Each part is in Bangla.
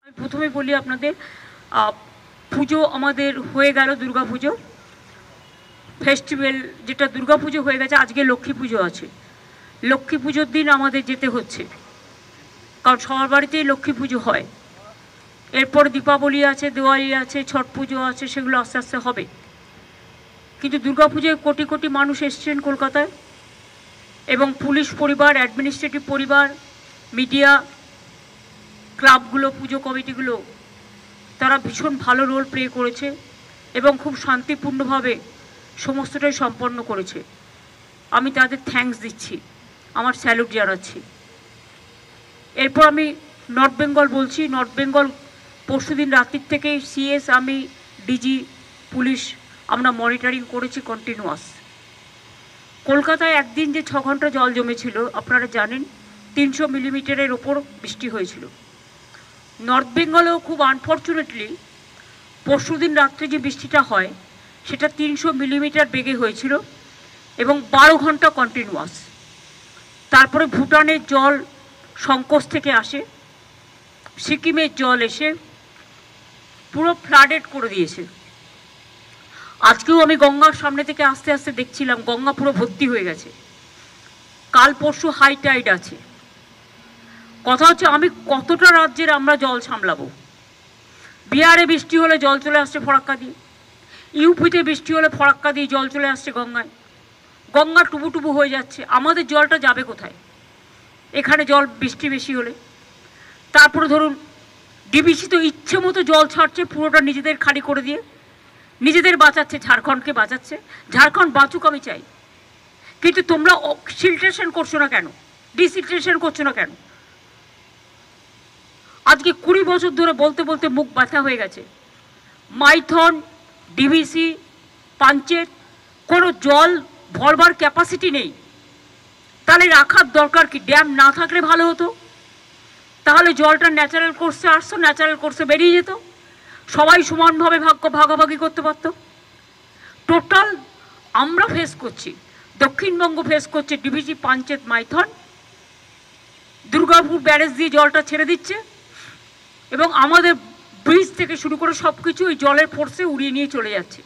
প্রথমে বলি আপনাদের পুজো আমাদের হয়ে গেল, দুর্গা পুজো ফেস্টিভ্যাল, যেটা দুর্গা পুজো হয়ে গেছে, আজকে লক্ষ্মী পুজো আছে। লক্ষ্মী পুজোর দিন আমাদের যেতে হচ্ছে, কারণ সবার বাড়িতেই লক্ষ্মী পুজো হয়। এরপর দীপাবলি আছে, দিওয়ালি আছে, ছট পুজো আছে, সেগুলো আস্তে আস্তে হবে। কিন্তু দুর্গা পুজোয় কোটি কোটি মানুষ এসছেন কলকাতায়, এবং পুলিশ পরিবার, অ্যাডমিনিস্ট্রেটিভ পরিবার, মিডিয়া, ক্লাবগুলো, পুজো কমিটিগুলো, তারা ভীষণ ভালো রোল প্লে করেছে এবং খুব শান্তিপূর্ণভাবে সমস্তটাই সম্পন্ন করেছে। আমি তাদের থ্যাঙ্কস দিচ্ছি, আমার স্যালুট জানাচ্ছি। এরপর আমি নর্থ বেঙ্গল বলছি। নর্থ বেঙ্গল পরশুদিন রাত্রির থেকে সিএস, আমি, ডিজি, পুলিশ আমরা মনিটরিং করেছি কন্টিনিউয়াস। কলকাতায় একদিন যে 6 ঘন্টা জল জমেছিল আপনারা জানেন, 300 মিলিমিটারের ওপর বৃষ্টি হয়েছিল। নর্থ বেঙ্গলেও খুব আনফর্চুনেটলি পরশুদিন রাত্রে যে বৃষ্টিটা হয় সেটা 300 মিলিমিটার বেগে হয়েছিল এবং 12 ঘন্টা কন্টিনিউয়াস। তারপরে ভুটানের জল সংকোচ থেকে আসে, সিকিমের জল এসে পুরো ফ্লাডেড করে দিয়েছে। আজকেও আমি গঙ্গার সামনে থেকে আস্তে আস্তে দেখছিলাম, গঙ্গা পুরো ভর্তি হয়ে গেছে। কাল পরশু হাই টাইড আছে। কথা হচ্ছে আমি কতটা রাজ্যের আমরা জল সামলাবো। বিহারে বৃষ্টি হলে জল চলে আসছে ফরাক্কা দিয়ে, ইউপিতে বৃষ্টি হলে ফরাক্কা দিয়ে জল চলে আসছে গঙ্গায়, গঙ্গা টুবু টুবু হয়ে যাচ্ছে। আমাদের জলটা যাবে কোথায় এখানে জল বৃষ্টি বেশি হলে? তারপরে ধরুন ডিবিসি তো ইচ্ছে মতো জল ছাড়ছে, পুরোটা নিজেদের খালি করে দিয়ে নিজেদের বাঁচাচ্ছে, ঝাড়খণ্ডকে বাঁচাচ্ছে। ঝাড়খণ্ড বাঁচুক আমি চাই, কিন্তু তোমরা সিলট্রেশন করছো না কেন, ডিসিলট্রেশন করছো না কেন? আজকে 20 বছর ধরে বলতে বলতে মুখ ব্যথা হয়ে গেছে। মাইথন, ডিভিসি, পাঞ্চেত কোনো জল ভরবার ক্যাপাসিটি নেই। তাহলে রাখার দরকার কি? ড্যাম না থাকলে ভালো হতো, তাহলে জলটা ন্যাচারাল কোর্সে আসতো, ন্যাচারাল কোর্সে বেরিয়ে যেত, সবাই সমানভাবে ভাগাভাগি করতে পারত। টোটাল আমরা ফেস করছি, দক্ষিণবঙ্গ ফেস করছে ডিভিসি, পাঞ্চেত, মাইথন। দুর্গাপুর ব্যারেজ দিয়ে জলটা ছেড়ে দিচ্ছে এবং আমাদের ব্রিজ থেকে শুরু করে সব কিছু ওই জলের ফোর্সে উড়িয়ে নিয়ে চলে যাচ্ছে।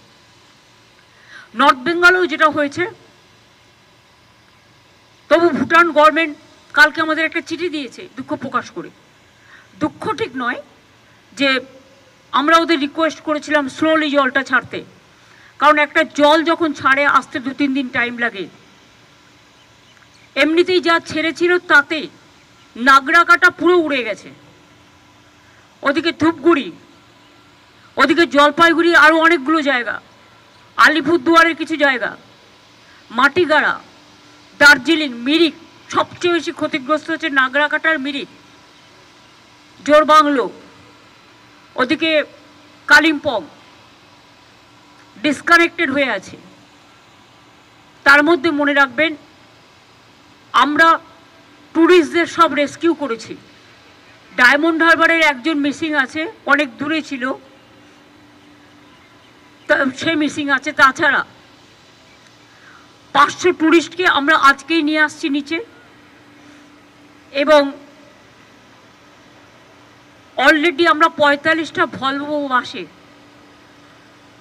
নর্থ বেঙ্গলেও যেটা হয়েছে, তবু ভুটান গভর্নমেন্ট কালকে আমাদের একটা চিঠি দিয়েছে দুঃখ প্রকাশ করে। দুঃখ ঠিক নয়, যে আমরা ওদের রিকোয়েস্ট করেছিলাম স্লোলি জলটা ছাড়তে, কারণ একটা জল যখন ছাড়ে আসতে 2-3 দিন টাইম লাগে। এমনিতেই যা ছেড়েছিল তাতে নাগরাকাটা পুরো উড়ে গেছে, ওদিকে ধূপগুড়ি, ওদিকে জলপাইগুড়ি, আরও অনেকগুলো জায়গা, আলিপুরদুয়ারের কিছু জায়গা, মাটিগাড়া, দার্জিলিং, মিরিক, সবচেয়ে বেশি ক্ষতিগ্রস্ত হচ্ছে নাগরাকাটার মিরিক, জোরবাংলো, ওদিকে কালিম্পং ডিসকানেক্টেড হয়ে আছে। তার মধ্যে মনে রাখবেন আমরা ট্যুরিস্টদের সব রেস্কিউ করেছি। ডায়মন্ড হারবারের একজন মিসিং আছে, অনেক দূরে ছিল, সে মিসিং আছে। তাছাড়া 500 ট্যুরিস্টকে আমরা আজকেই নিয়ে আসছি নিচে, এবং অলরেডি আমরা 45টা ভলভো বাসে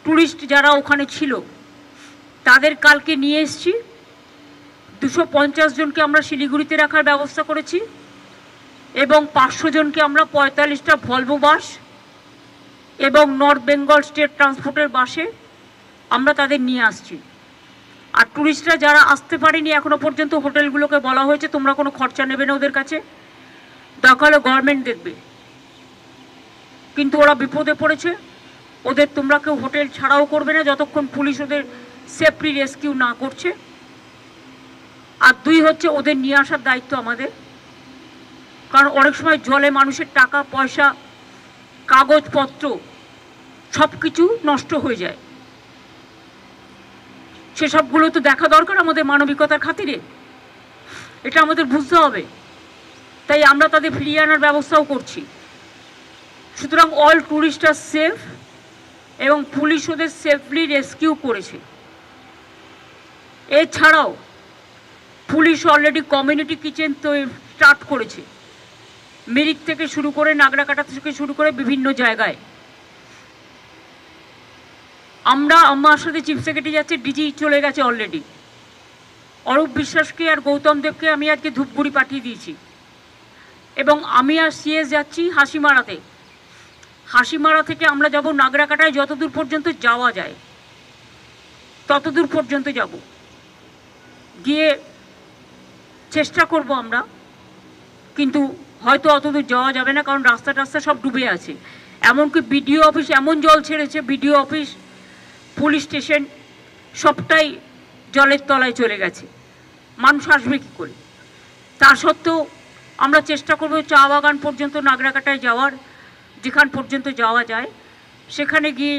ট্যুরিস্ট যারা ওখানে ছিল তাদের কালকে নিয়ে এসছি। 250 জনকে আমরা শিলিগুড়িতে রাখার ব্যবস্থা করেছি এবং 500 জনকে আমরা 45টা ভলভো বাস এবং নর্থ বেঙ্গল স্টেট ট্রান্সপোর্টের বাসে আমরা তাদের নিয়ে আসছি। আর ট্যুরিস্টরা যারা আসতে পারেনি এখনো পর্যন্ত, হোটেলগুলোকে বলা হয়েছে তোমরা কোনো খরচা নেবে না ওদের কাছে, দরকার হলে গভর্নমেন্ট দেখবে। কিন্তু ওরা বিপদে পড়েছে, ওদের তোমরা কেউ হোটেল ছাড়াও করবে না যতক্ষণ পুলিশ ওদের সেফলি রেস্কিউ না করছে। আর 2 হচ্ছে ওদের নিয়ে আসার দায়িত্ব আমাদের, কারণ অনেক সময় জলে মানুষের টাকা পয়সা, কাগজপত্র সব কিছু নষ্ট হয়ে যায়, সেসবগুলো তো দেখা দরকার আমাদের মানবিকতার খাতিরে, এটা আমাদের বুঝতে হবে। তাই আমরা তাদের ফিরিয়ে আনার ব্যবস্থাও করছি। সুতরাং অল ট্যুরিস্ট আর সেফ, এবং পুলিশ ওদের সেফলি রেস্কিউ করেছে। এছাড়াও পুলিশ অলরেডি কমিউনিটি কিচেন তো স্টার্ট করেছে। মিরিক থেকে শুরু করে নাগরাকাটা থেকে শুরু করে বিভিন্ন জায়গায়। আমার সাথে চিফ সেক্রেটারি যাচ্ছে, ডিজি চলে গেছে অলরেডি। অরূপ বিশ্বাসকে আর গৌতম দেবকে আমি আজকে ধূপগুড়ি পাঠিয়ে দিয়েছি, এবং আমি আর সিএস যাচ্ছি হাসিমারাতে। হাসিমারা থেকে আমরা যাব নাগরাকাটায়, যতদূর পর্যন্ত যাওয়া যায় ততদূর পর্যন্ত যাব, গিয়ে চেষ্টা করব আমরা। কিন্তু হয়তো অতদূর যাওয়া যাবে না, কারণ রাস্তা টাস্তা সব ডুবে আছে। এমনকি বিডিও অফিস এমন জল ছেড়েছে, বিডিও অফিস, পুলিশ স্টেশন সবটাই জলের তলায় চলে গেছে। মানুষ আসবে কী করে? তা সত্ত্বেও আমরা চেষ্টা করব চা বাগান পর্যন্ত নাগরাকাটায় যাওয়ার, যেখান পর্যন্ত যাওয়া যায় সেখানে গিয়ে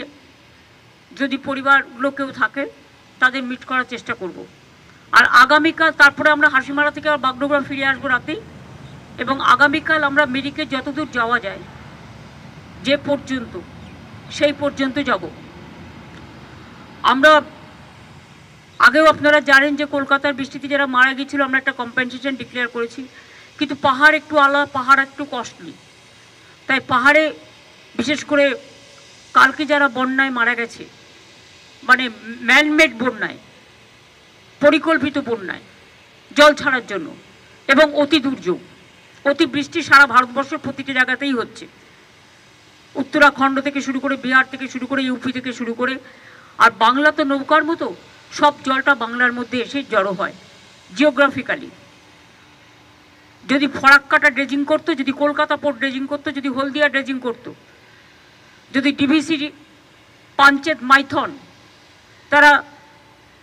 যদি পরিবারগুলো কেউ থাকে তাদের মিট করার চেষ্টা করব। আর আগামীকাল তারপরে আমরা হাসিমারা থেকে আর বাগডোগরা ফিরে আসবো রাতেই, এবং আগামীকাল আমরা মিরিকে যতদূর যাওয়া যায় যে পর্যন্ত, সেই পর্যন্ত যাব। আমরা আগেও আপনারা জানেন যে কলকাতার বৃষ্টিতে যারা মারা গিয়েছিল আমরা একটা কম্পেনসেশন ডিক্লেয়ার করেছি, কিন্তু পাহাড় একটু আলাদা, পাহাড় একটু কস্টলি। তাই পাহাড়ে বিশেষ করে কালকে যারা বন্যায় মারা গেছে, মানে ম্যানমেড বন্যায়, পরিকল্পিত বন্যায়, জল ছাড়ার জন্য, এবং অতি দুর্যোগ, অতি বৃষ্টি সারা ভারতবর্ষের প্রতিটি জায়গাতেই হচ্ছে, উত্তরাখণ্ড থেকে শুরু করে, বিহার থেকে শুরু করে, ইউপি থেকে শুরু করে। আর বাংলা তো নৌকার মতো, সব জলটা বাংলার মধ্যে এসে জড়ো হয় জিওগ্রাফিক্যালি। যদি ফরাক্কাটা ড্রেজিং করতো, যদি কলকাতা পোর্ট ড্রেজিং করতো, যদি হলদিয়া ড্রেজিং করতো, যদি ডিভিসি, পাঞ্চেত, মাইথন তারা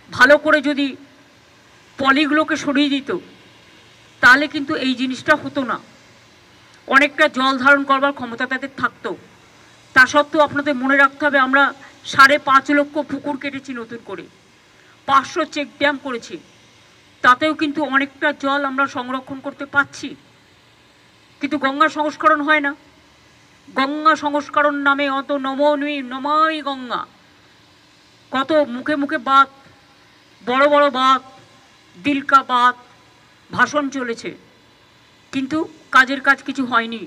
ভালো করে যদি পলিগুলোকে সরিয়ে দিত, তাহলে কিন্তু এই জিনিসটা হতো না। অনেকটা জল ধারণ করবার ক্ষমতা তাদের থাকতো। তা সত্ত্বেও আপনাদের মনে রাখতে হবে, আমরা 5.5 লক্ষ পুকুর কেটেছি নতুন করে, 500 চেক ড্যাম করেছি, তাতেও কিন্তু অনেকটা জল আমরা সংরক্ষণ করতে পারছি। কিন্তু গঙ্গা সংস্করণ হয় না। গঙ্গা সংস্করণ নামে অত নমামি গঙ্গা, কত মুখে মুখে বাত, বড় বড় বাত, দিলকা বাত, ভাষণ চলেছে, কিন্তু কাজের কাজ কিছু হয়নি।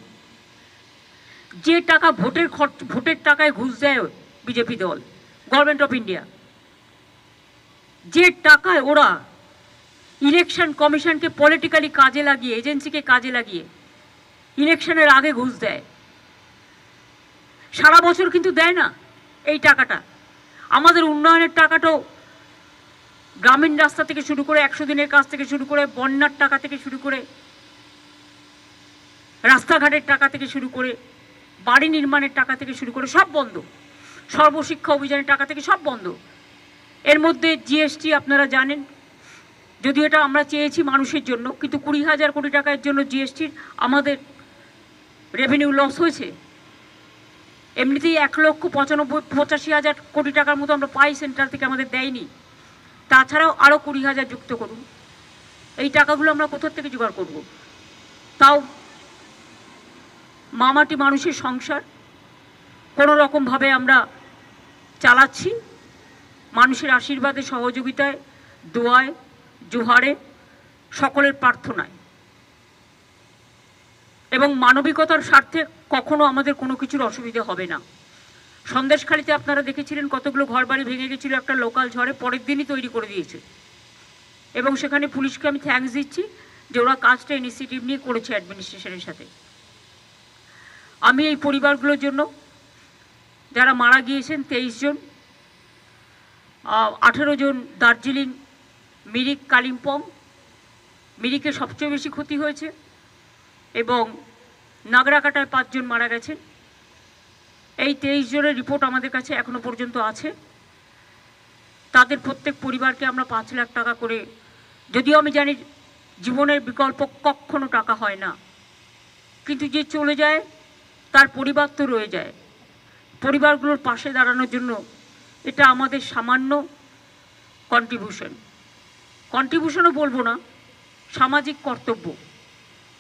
যে টাকা ভোটের টাকায় ঘুষ দেয় বিজেপি দল, গভর্নমেন্ট অফ ইন্ডিয়া, যে টাকায় ওরা ইলেকশন কমিশনকে পলিটিক্যালি কাজে লাগিয়ে, এজেন্সিকে কাজে লাগিয়ে ইলেকশনের আগে ঘুষ দেয়, সারা বছর কিন্তু দেয় না এই টাকাটা। আমাদের উন্নয়নের টাকাটাও গ্রামীণ রাস্তা থেকে শুরু করে, 100 দিনের কাজ থেকে শুরু করে, বন্যার টাকা থেকে শুরু করে, রাস্তাঘাটের টাকা থেকে শুরু করে, বাড়ি নির্মাণের টাকা থেকে শুরু করে সব বন্ধ, সর্বশিক্ষা অভিযানের টাকা থেকে সব বন্ধ। এর মধ্যে জিএসটি আপনারা জানেন, যদিও এটা আমরা চেয়েছি মানুষের জন্য, কিন্তু 20,000 কোটি টাকার জন্য জিএসটির আমাদের রেভিনিউ লস হয়েছে। এমনিতেই 1,85,000 কোটি টাকার মতো আমরা পাই সেন্ট্রাল থেকে, আমাদের দেয়নি। তাছাড়াও আরও 20,000 যুক্ত করুন। এই টাকাগুলো আমরা কোথা থেকে জোগাড় করব? তাও মামাটি মানুষের সংসার কোনো রকমভাবে আমরা চালাচ্ছি, মানুষের আশীর্বাদে, সহযোগিতায়, দোয়ায়, জোহারে, সকলের প্রার্থনায়, এবং মানবিকতার স্বার্থে কখনো আমাদের কোনো কিছুর অসুবিধা হবে না। সন্দেশখালিতে আপনারা দেখেছিলেন কতগুলো ঘরবাড়ি ভেঙে গেছিল একটা লোকাল ঝড়ে, পরের দিনই তৈরি করে দিয়েছে, এবং সেখানে পুলিশকে আমি থ্যাঙ্কস দিচ্ছি যে ওরা কাজটা ইনিশিয়েটিভ নিয়ে করেছে অ্যাডমিনিস্ট্রেশনের সাথে। আমি এই পরিবারগুলোর জন্য, যারা মারা গিয়েছেন 23 জন, 18 জন দার্জিলিং, মিরিক, কালিম্পং, মিরিকে সবচেয়ে বেশি ক্ষতি হয়েছে, এবং নাগরাকাটায় 5 জন মারা গেছেন। এই 23 জনের রিপোর্ট আমাদের কাছে এখনো পর্যন্ত আছে। তাদের প্রত্যেক পরিবারকে আমরা 5 লাখ টাকা করে, যদিও আমি জানি জীবনের বিকল্প কখনো টাকা হয় না, কিন্তু যে চলে যায় তার পরিবার তো রয়ে যায়। পরিবারগুলোর পাশে দাঁড়ানোর জন্য এটা আমাদের সামান্য কন্ট্রিবিউশনও বলবো না, সামাজিক কর্তব্য।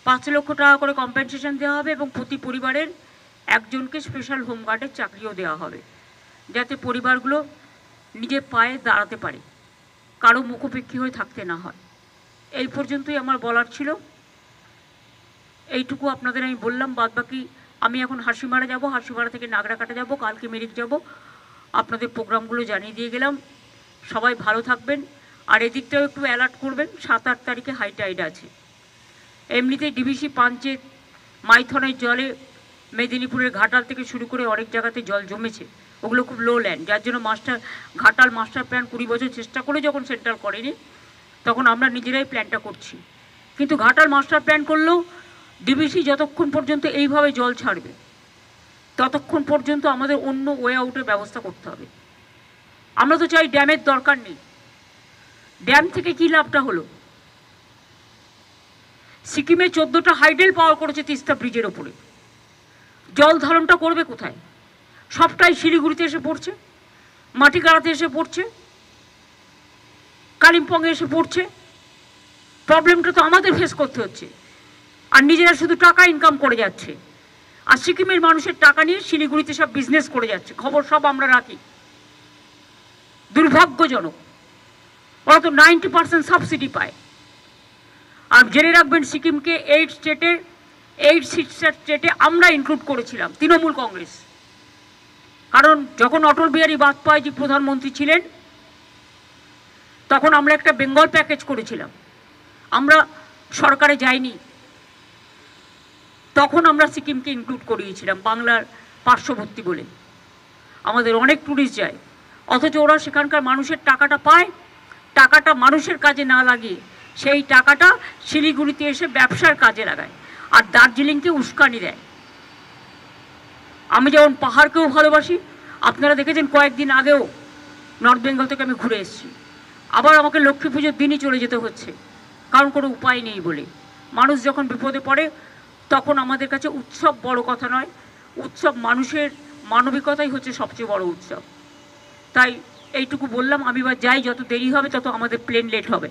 5 লক্ষ টাকা করে কম্পেনসেশন দেওয়া হবে, এবং প্রতি পরিবারের একজনকে স্পেশাল হোমগার্ডের চাকরিও দেওয়া হবে, যাতে পরিবারগুলো নিজের পায়ে দাঁড়াতে পারে, কারো মুখোপেক্ষী হয়ে থাকতে না হয়। এই পর্যন্তই আমার বলার ছিল। এইটুকু আপনাদের আমি বললাম। বাদবাকি আমি এখন হাসিমারা যাব, হাসিমারা থেকে নাগরাকাটা যাব, কালকে মেরিক যাব। আপনাদের প্রোগ্রামগুলো জানিয়ে দিয়ে গেলাম। সবাই ভালো থাকবেন। আর এদিকটাও একটু অ্যালার্ট করবেন, 7-8 তারিখে হাই টাইড আছে। এমনিতেই ডিভিসি পাঞ্চেত মাইথনের জলে মেদিনীপুরের ঘাটাল থেকে শুরু করে অনেক জায়গাতে জল জমেছে, ওগুলো খুব লো ল্যান্ড, যার জন্য ঘাটাল মাস্টার প্ল্যান 20 বছর চেষ্টা করে যখন সেন্ট্রাল করেনি, তখন আমরা নিজেরাই প্ল্যানটা করছি। কিন্তু ঘাটাল মাস্টার প্ল্যান করলেও ডিভিসি যতক্ষণ পর্যন্ত এইভাবে জল ছাড়বে ততক্ষণ পর্যন্ত আমাদের অন্য ওয়ে আউটের ব্যবস্থা করতে হবে। আমরা তো চাই ড্যামের দরকার নেই। ড্যাম থেকে কী লাভটা হলো? সিকিমে 14টা হাইডেল পাওয়ার করেছে তিস্তা ব্রিজের ওপরে। জল ধারণটা করবে কোথায়? সবটাই শিলিগুড়িতে এসে পড়ছে, মাটিগাড়াতে এসে পড়ছে, কালিম্পংয়ে এসে পড়ছে। প্রবলেমটা তো আমাদের ফেস করতে হচ্ছে। আর নিজেরা শুধু টাকা ইনকাম করে যাচ্ছে, আর সিকিমের মানুষের টাকা নিয়ে শিলিগুড়িতে সব বিজনেস করে যাচ্ছে। খবর সব আমরা রাখি। দুর্ভাগ্যজনক। ওরা তো 90% সাবসিডি পায়। আর জেনে রাখবেন, সিকিমকে 8 স্টেটে আমরা ইনক্লুড করেছিলাম, তৃণমূল কংগ্রেস। কারণ যখন অটল বিহারী বাজপেয়ীজি প্রধানমন্ত্রী ছিলেন, তখন আমরা একটা বেঙ্গল প্যাকেজ করেছিলাম। আমরা সরকারে যাইনি, তখন আমরা সিকিমকে ইনক্লুড করিয়েছিলাম বাংলার পার্শ্ববর্তী বলে। আমাদের অনেক ট্যুরিস্ট যায়, অথচ ওরা সেখানকার মানুষের টাকাটা পায়, টাকাটা মানুষের কাজে না লাগিয়ে সেই টাকাটা শিলিগুড়িতে এসে ব্যবসার কাজে লাগায় আর দার্জিলিংকে উস্কানি দেয়। আমি যেমন পাহাড়কেও ভালোবাসি, আপনারা দেখেছেন কয়েকদিন আগেও নর্থ বেঙ্গল থেকে আমি ঘুরে এসেছি। আবার আমাকে লক্ষ্মী পুজোর দিনই চলে যেতে হচ্ছে, কারণ কোনো উপায় নেই বলে। মানুষ যখন বিপদে পড়ে তখন আমাদের কাছে উৎসব বড় কথা নয়, উৎসব মানুষের মানবিকতাই হচ্ছে সবচেয়ে বড় উৎসব। তাই এইটুকু বললাম। আমি এবার যাই, যত দেরি হবে তত আমাদের প্লেন লেট হবে।